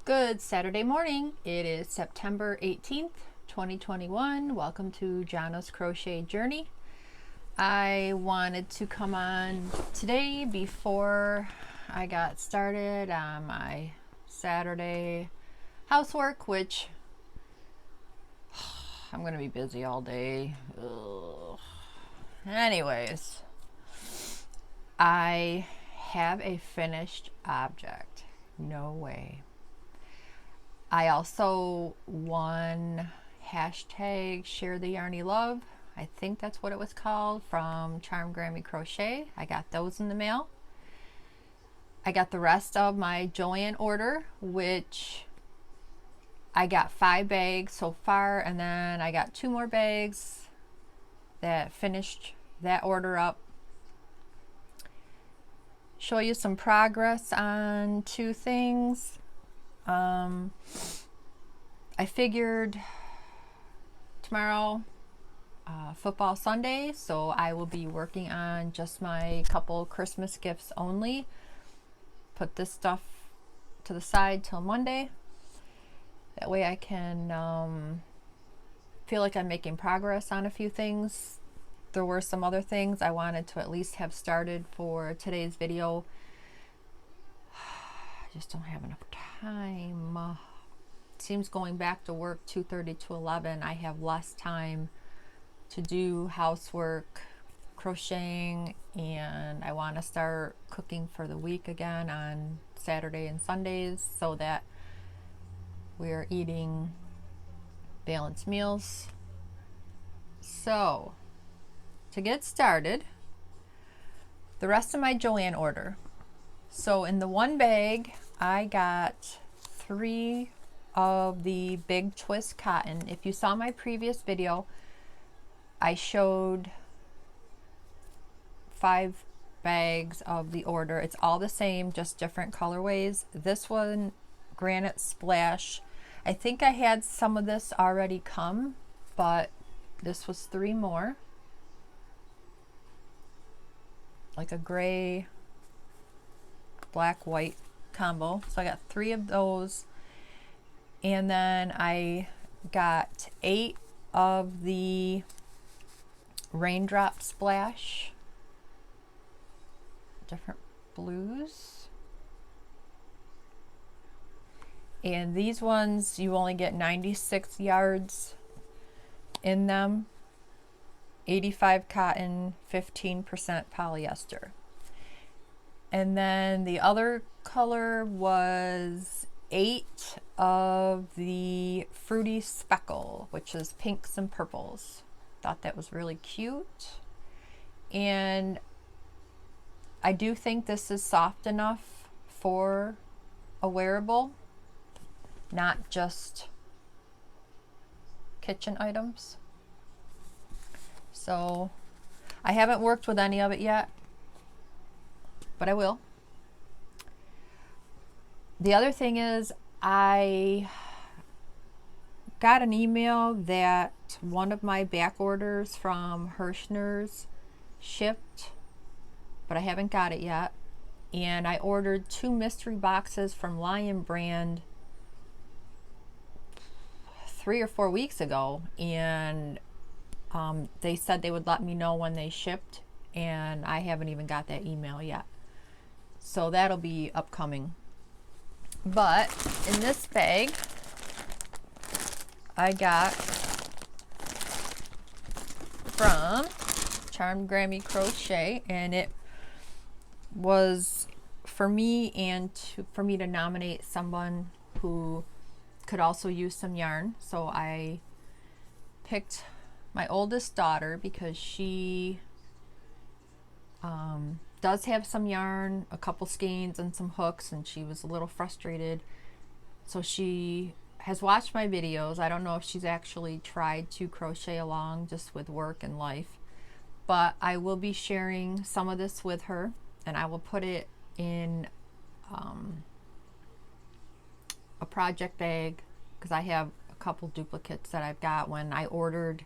Good Saturday morning. It is September 18th, 2021. Welcome to Jana's Crochet Journey. I wanted to come on today before I got started on my Saturday housework, which I'm going to be busy all day. Ugh. Anyways, I have a finished object. No way. I also won hashtag Share the Yarny Love. I think that's what it was called, from Grammy Crochet. I got those in the mail. I got the rest of my Joann order, which I got 5 bags so far, and then I got 2 more bags that finished that order up. Show you some progress on 2 things. I figured tomorrow, football Sunday, so I will be working on just my couple Christmas gifts only. Put this stuff to the side till Monday. That way I can feel like I'm making progress on a few things. There were some other things I wanted to at least have started for today's video. I just don't have enough time. It seems going back to work 2:30 to 11, I have less time to do housework, crocheting, and I want to start cooking for the week again on Saturday and Sundays so that we're eating balanced meals. So, to get started, the rest of my Joann order. So in the one bag, I got 3 of the big twist cotton. If you saw my previous video, I showed 5 bags of the order. It's all the same, just different colorways. This one, Granite Splash. I think I had some of this already come, but this was 3 more. Like a gray, black, white combo. So I got 3 of those. And then I got 8 of the Raindrop Splash. Different blues. And these ones, you only get 96 yards in them. 85 cotton, 15% polyester. And then the other color was 8 of the Fruity Speckle, which is pinks and purples. Thought that was really cute. And I do think this is soft enough for a wearable, not just kitchen items. So I haven't worked with any of it yet, but I will. The other thing is, I got an email that one of my back orders from Hirschner's shipped, but I haven't got it yet. And I ordered 2 mystery boxes from Lion Brand 3 or 4 weeks ago, and they said they would let me know when they shipped, and I haven't even got that email yet. So that'll be upcoming. But in this bag, I got from Grammy Crochet, and it was for me and for me to nominate someone who could also use some yarn. So I picked my oldest daughter because she does have some yarn, a couple skeins and some hooks, and she was a little frustrated. So she has watched my videos. I don't know if she's actually tried to crochet along just with work and life, but I will be sharing some of this with her, and I will put it in a project bag because I have a couple duplicates that I've got when I ordered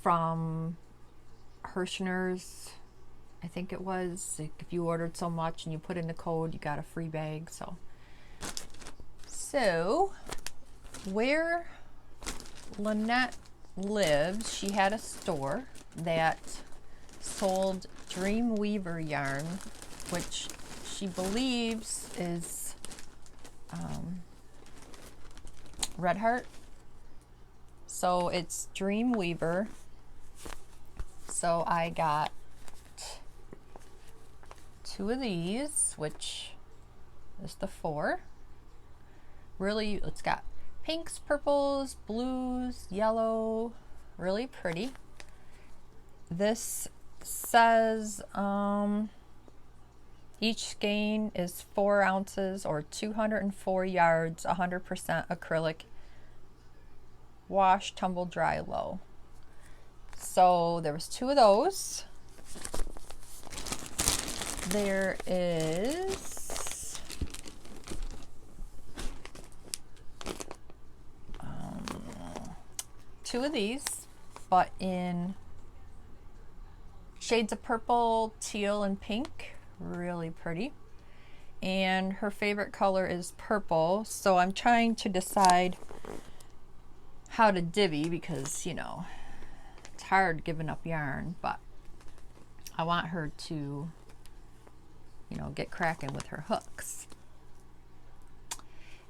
from Hirschner's. I think it was, if you ordered so much and you put in the code, you got a free bag. So So where Lynette lives, she had a store that sold Dreamweaver yarn, which she believes is Red Heart. So it's Dreamweaver. So I got 2 of these, which is the 4. Really, it's got pinks, purples, blues, yellow, really pretty. This says each skein is 4 ounces or 204 yards, 100% acrylic, wash, tumble, dry, low. So there was 2 of those. There is 2 of these, but in shades of purple, teal, and pink. Really pretty. And her favorite color is purple, so I'm trying to decide how to divvy because, you know, it's hard giving up yarn, but I want her to, you know, get cracking with her hooks.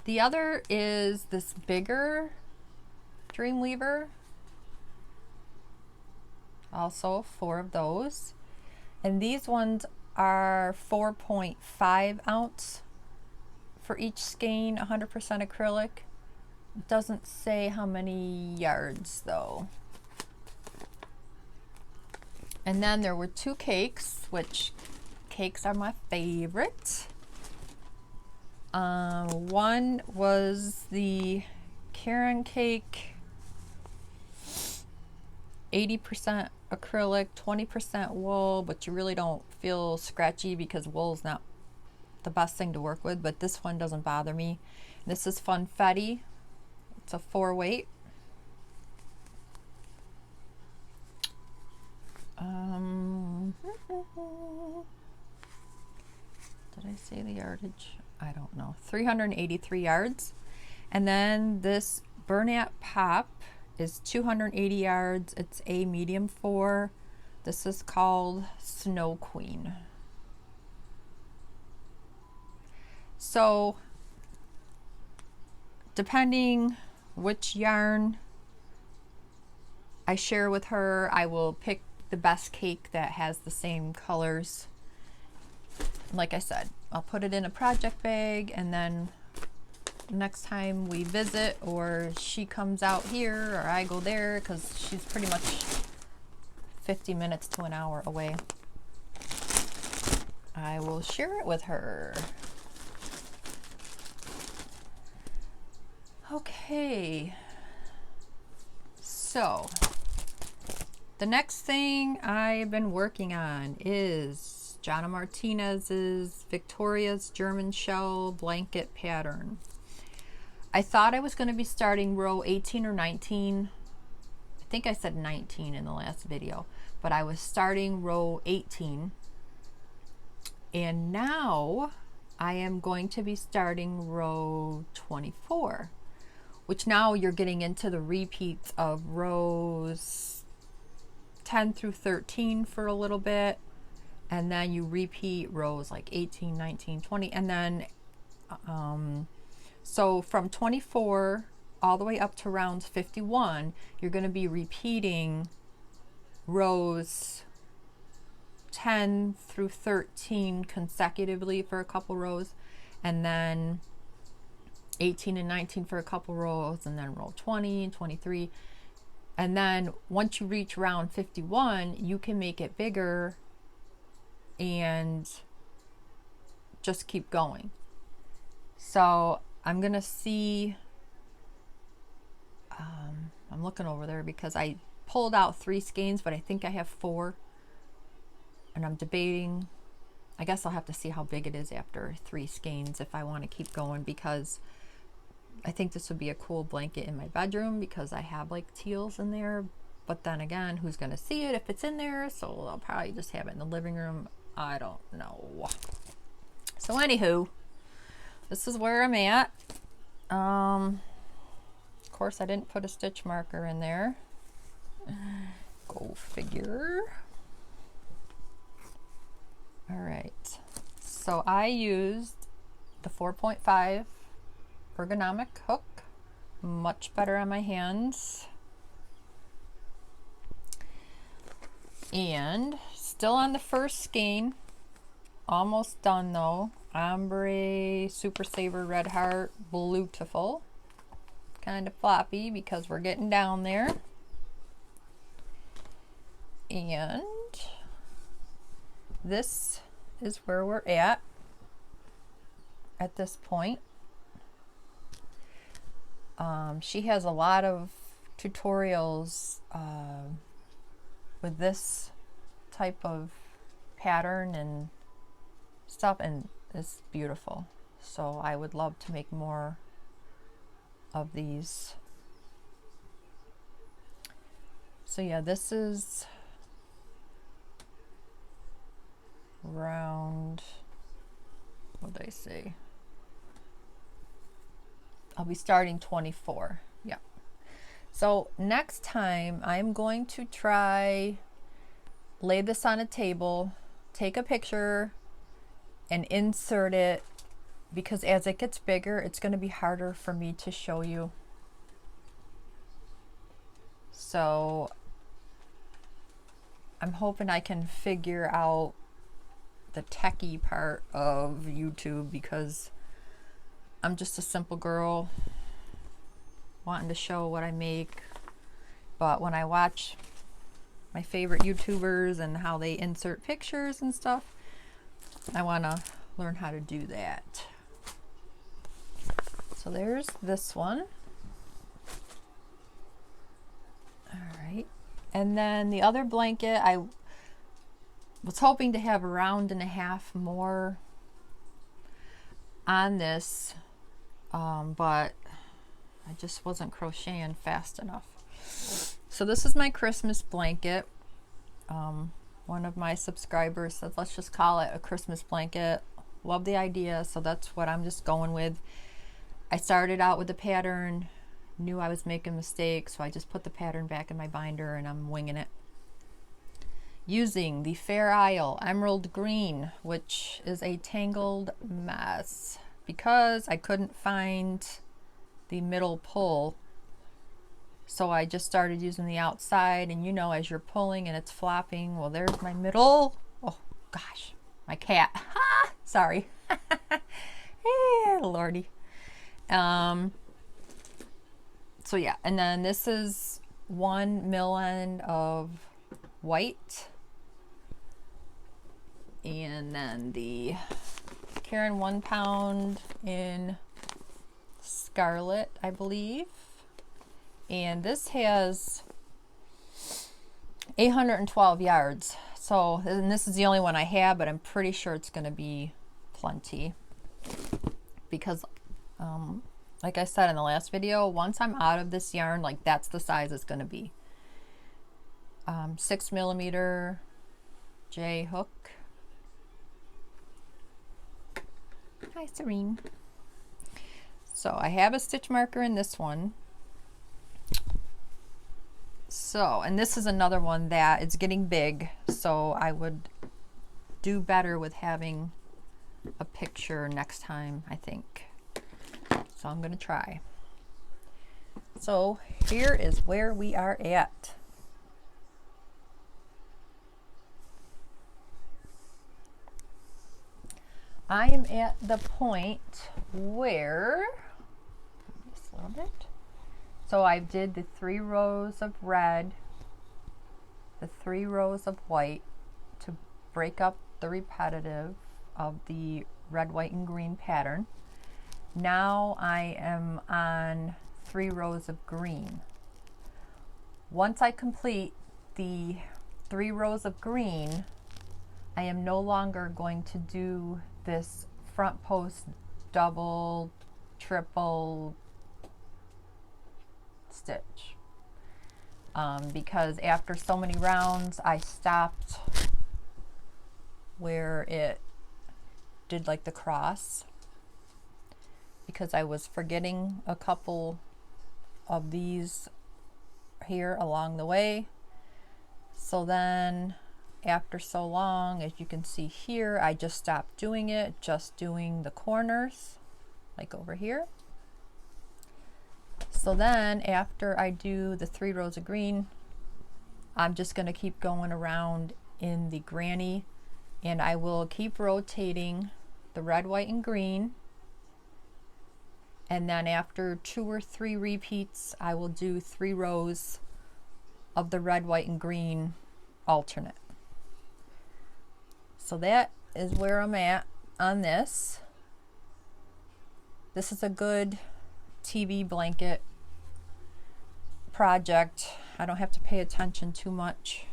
The other is this bigger Dreamweaver. Also 4 of those. And these ones are 4.5 ounce for each skein, 100% acrylic. It doesn't say how many yards though. And then there were 2 cakes, which cakes are my favorite. One was the Karen cake, 80% acrylic, 20% wool, but you really don't feel scratchy because wool's not the best thing to work with, but this one doesn't bother me. This is Funfetti. It's a 4 weight. Did I say the yardage? I don't know. 383 yards. And then this Bernat Pop is 280 yards. It's a medium 4. This is called Snow Queen. So depending which yarn I share with her, I will pick the best cake that has the same colors. Like I said, I'll put it in a project bag, and then next time we visit or she comes out here or I go there, because she's pretty much 50 minutes to an hour away, I will share it with her. Okay, so the next thing I've been working on is Jonna Martinez's Victoria's German Shell blanket pattern. I thought I was going to be starting row 18 or 19. I think I said 19 in the last video, but I was starting row 18. And now I am going to be starting row 24, which now you're getting into the repeats of rows 10 through 13 for a little bit, and then you repeat rows like 18, 19, 20, and then so from 24 all the way up to round 51, you're going to be repeating rows 10 through 13 consecutively for a couple rows, and then 18 and 19 for a couple rows, and then row 20 and 23. And then once you reach round 51, you can make it bigger and just keep going. So I'm gonna see, I'm looking over there because I pulled out 3 skeins, but I think I have 4, and I'm debating. I guess I'll have to see how big it is after 3 skeins if I want to keep going, because I think this would be a cool blanket in my bedroom because I have like teals in there. But then again, who's going to see it if it's in there? So I'll probably just have it in the living room. I don't know. So anywho, this is where I'm at. Of course I didn't put a stitch marker in there. Go figure. All right, so I used the 4.5 ergonomic hook, much better on my hands. And still on the first skein, almost done though. Ombre, Super Saver, Red Heart, Beautiful. Kind of floppy because we're getting down there. And this is where we're at this point. She has a lot of tutorials with this type of pattern and stuff, and it's beautiful. So I would love to make more of these. So yeah, this is round, what did I say? I'll be starting 24. Yeah. So next time I'm going to try lay this on a table, take a picture and insert it, because as it gets bigger it's going to be harder for me to show you. So I'm hoping I can figure out the techie part of YouTube, because I'm just a simple girl wanting to show what I make. But when I watch my favorite YouTubers and how they insert pictures and stuff, I want to learn how to do that. So there's this one. All right. And then the other blanket, I was hoping to have a round and a half more on this, but I just wasn't crocheting fast enough. So this is my Christmas blanket. One of my subscribers said, let's just call it a Christmas blanket. Love the idea, so that's what I'm just going with. I started out with the pattern, knew I was making mistakes, so I just put the pattern back in my binder and I'm winging it. Using the Fair Isle Emerald Green, which is a tangled mess, because I couldn't find the middle pull. So I just started using the outside, and you know, as you're pulling and it's flopping, well, there's my middle. Oh gosh, my cat. Ha! Sorry. Hey, Lordy. So yeah, and then this is 1 million of white, and then the Karen 1 pound in scarlet, I believe. And this has 812 yards. So, and this is the only one I have, but I'm pretty sure it's going to be plenty, because like I said in the last video, once I'm out of this yarn, like that's the size it's going to be. 6mm J hook. Hi, Serene. So I have a stitch marker in this one. So, and this is another one that is getting big, so I would do better with having a picture next time, I think. So I'm going to try. So here is where we are at. I am at the point where, just a little bit. So I did the 3 rows of red, the 3 rows of white to break up the repetitive of the red, white, and green pattern. Now I am on 3 rows of green. Once I complete the 3 rows of green, I am no longer going to do this front post double, triple stitch, because after so many rounds I stopped where it did like the cross, because I was forgetting a couple of these here along the way. So then after so long, as you can see here, I just stopped doing it, just doing the corners like over here. So then after I do the 3 rows of green, I'm just going to keep going around in the granny, and I will keep rotating the red, white, and green. And then after 2 or 3 repeats, I will do 3 rows of the red, white, and green alternate. So that is where I'm at on this. This is a good TV blanket project. I don't have to pay attention too much,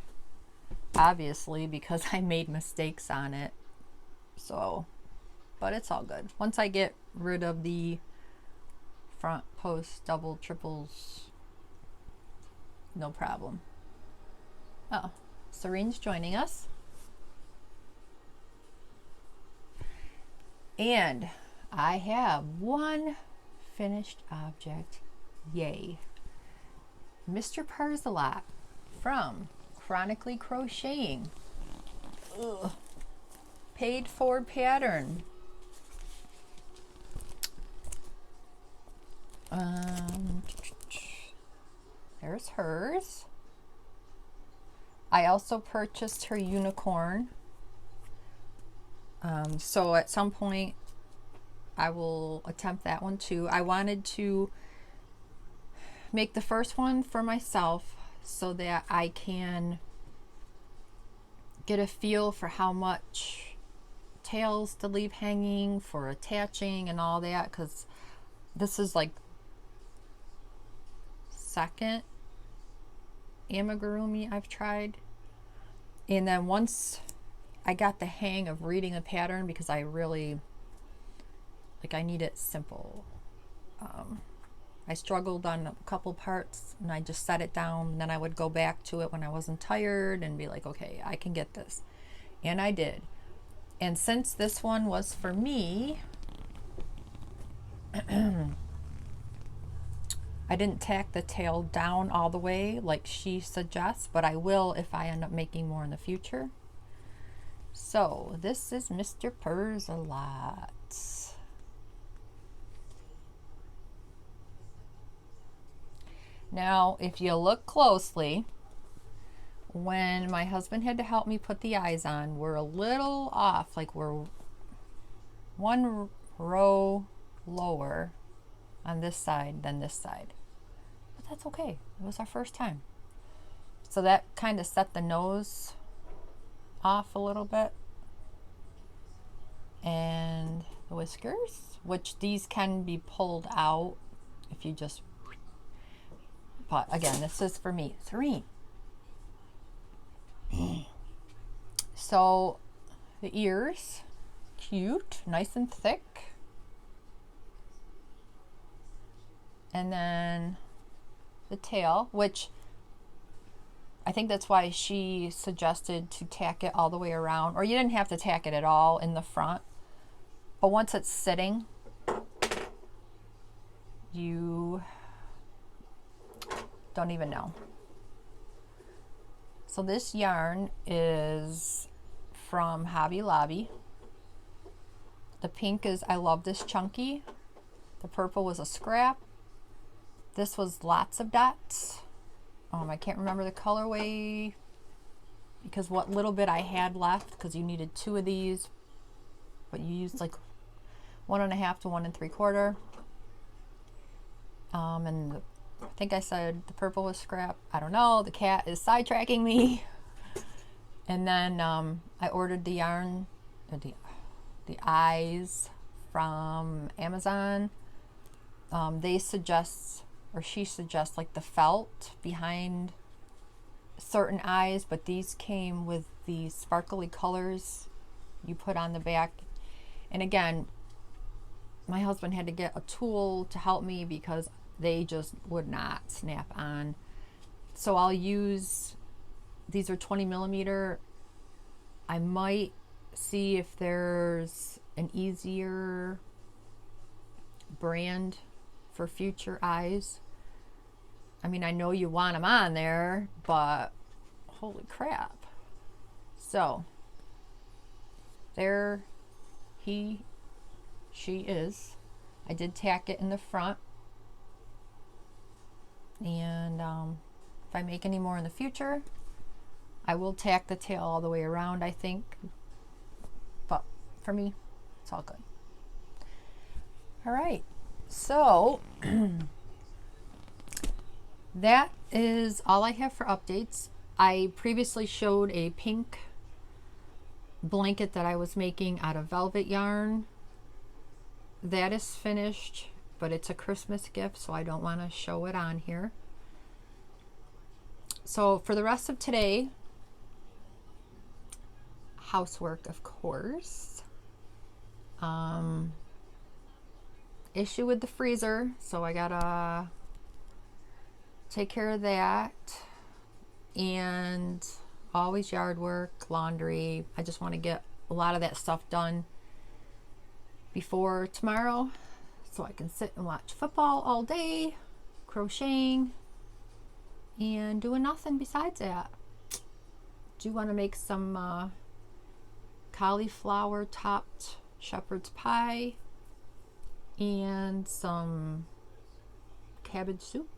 obviously, because I made mistakes on it. So, but it's all good. Once I get rid of the front post double triples, no problem. Oh, Serene's joining us. And I have one finished object. Yay. Mr. Purrs a lot from Chronically Crocheting. Ugh. Paid for pattern. There's hers. I also purchased her unicorn. So at some point I will attempt that one too. I wanted to make the first one for myself so that I can get a feel for how much tails to leave hanging for attaching and all that, because this is like second amigurumi I've tried. And then once I got the hang of reading a pattern, because I really I need it simple. I struggled on a couple parts and I just set it down, and then I would go back to it when I wasn't tired and be like, okay, I can get this. And I did. And since this one was for me, I didn't tack the tail down all the way like she suggests, but I will if I end up making more in the future. So this is Mr. Purrs a lot. Now, if you look closely, when my husband had to help me put the eyes on, we're a little off, like we're 1 row lower on this side than this side. But that's okay. It was our first time. So that kind of set the nose off a little bit. And the whiskers, which these can be pulled out if you just, but again, this is for me, Serene. So the ears, cute, nice and thick. And then the tail, which I think that's why she suggested to tack it all the way around, or you didn't have to tack it at all in the front. But once it's sitting, you don't even know. So this yarn is from Hobby Lobby. The pink is, I love this chunky. The purple was a scrap. This was lots of dots. I can't remember the colorway because what little bit I had left, because you needed 2 of these, but you used like 1.5 to 1 3/4. And I think I said the purple was scrap. I don't know. The cat is sidetracking me. And then I ordered the yarn, the eyes from Amazon. They suggest, or she suggests, like the felt behind certain eyes, but these came with the sparkly colors you put on the back. And again, my husband had to get a tool to help me because they just would not snap on. So I'll use, these are 20 millimeter. I might see if there's an easier brand for future eyes. I mean, I know you want them on there, but holy crap. So there she is. I did tack it in the front, and if I make any more in the future, I will tack the tail all the way around, I think. But for me, it's all good. All right, so that is all I have for updates. I previously showed a pink blanket that I was making out of velvet yarn. That is finished, but it's a Christmas gift, so I don't want to show it on here. So for the rest of today, housework, of course. Issue with the freezer, so I gotta take care of that. And always yard work, laundry. I just want to get a lot of that stuff done before tomorrow, so I can sit and watch football all day, crocheting, and doing nothing besides that. Do want to make some cauliflower topped shepherd's pie and some cabbage soup,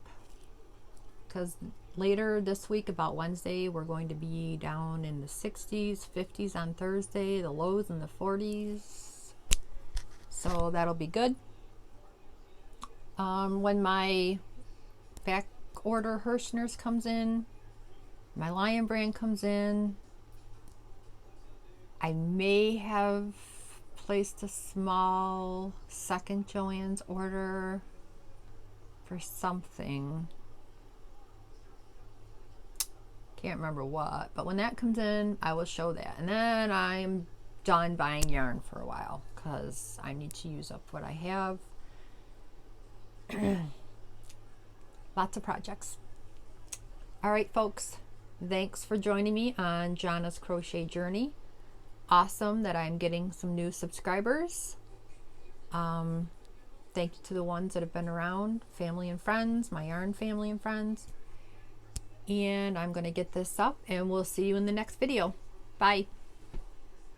because later this week, about Wednesday, we're going to be down in the 60s, 50s on Thursday, the lows in the 40s, so that'll be good. When my back order Hirschner's comes in, my Lion brand comes in, I may have placed a small second Joann's order for something. Can't remember what, but when that comes in, I will show that. And then I'm done buying yarn for a while because I need to use up what I have. Lots of projects. All right, folks, thanks for joining me on Jana's crochet journey. Awesome that I'm getting some new subscribers. Thank you to the ones that have been around, family and friends, my yarn family and friends. And I'm going to get this up, and we'll see you in the next video. Bye.